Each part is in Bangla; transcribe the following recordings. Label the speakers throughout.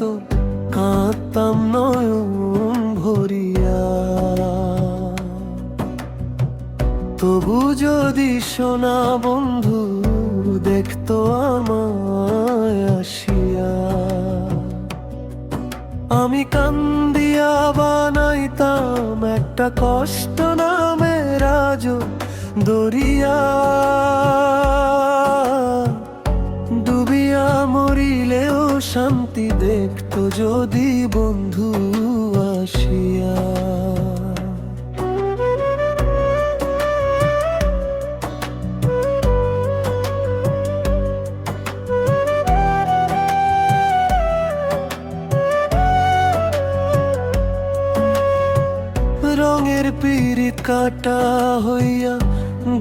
Speaker 1: তো কাঁদতাম নয়ন ভরিয়া। তবু যদি সোনা বন্ধু দেখতো আমায় আসিয়া, আমি কান্দিয়া বানাইতাম একটা কষ্ট নামের আজ দরিয়া। ডুবিয়া মরিলেও শান্তি দেখতো যদি বন্ধু আসিয়া। রঙের পিরিত কাটা হইয়া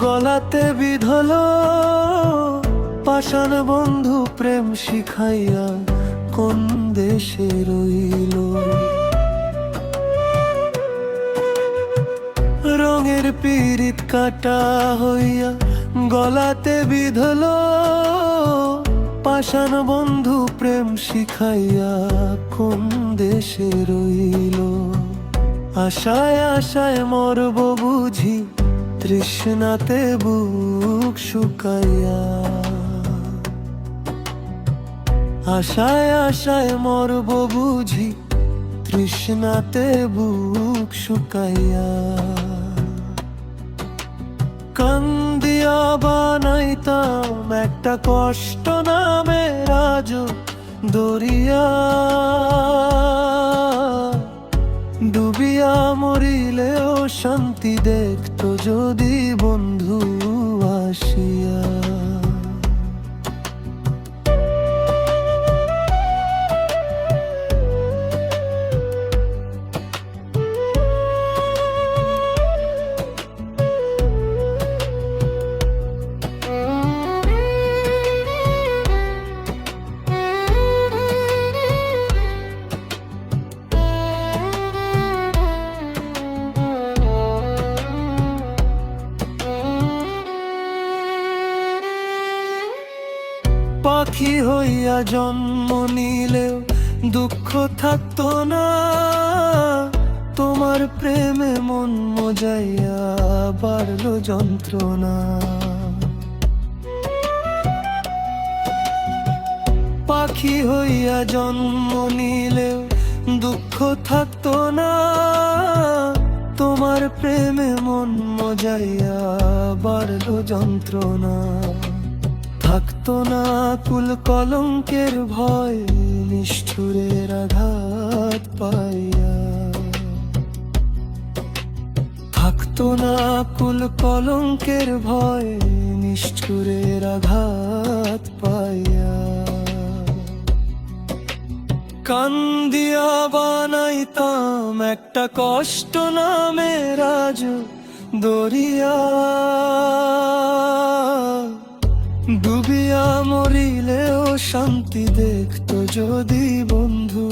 Speaker 1: গলাতে বিধল, পাষাণ বন্ধু প্রেম শিখাইয়া কোন দেশে রইল। রঙের পিরিত কাটা হইয়া গলাতে বিধল, পাষাণ বন্ধু প্রেম শিখাইয়া কোন দেশে রইল। আশায় আশায় মরব বুঝি তৃষ্ণাতে বুক শুকাইয়া। আশায় আশায় মরব বুঝি তৃষ্ণাতে বুক শুকাইয়া। কান্দিয়া বানাইতাম একটা কষ্ট নামের আজ দরিয়া। ডুবিয়া মরিলেও শান্তি দেখতো যদি বন্ধু আসিয়া। পাখি হইয়া জন্ম নিলেও দুঃখ থাকতো না, তোমার প্রেমে মন মজাইয়া বাড়লো যন্ত্রণা। পাখি হইয়া জন্ম নিলেও দুঃখ থাকতো না, তোমার প্রেমে মন মজাইয়া বাড়লো যন্ত্রণা। থাকতো না কুল কলঙ্কের ভয় নিষ্ঠুরের আঘাত পাইয়া। থাকতো না কুল কলঙ্কের ভয় নিষ্ঠুরের আঘাত পাইয়া। কান্দিয়া বানাইতাম একটা কষ্ট নামের আজ দরিয়া। ডুবিয়া মরিলেও শান্তি দেখতো যদি বন্ধু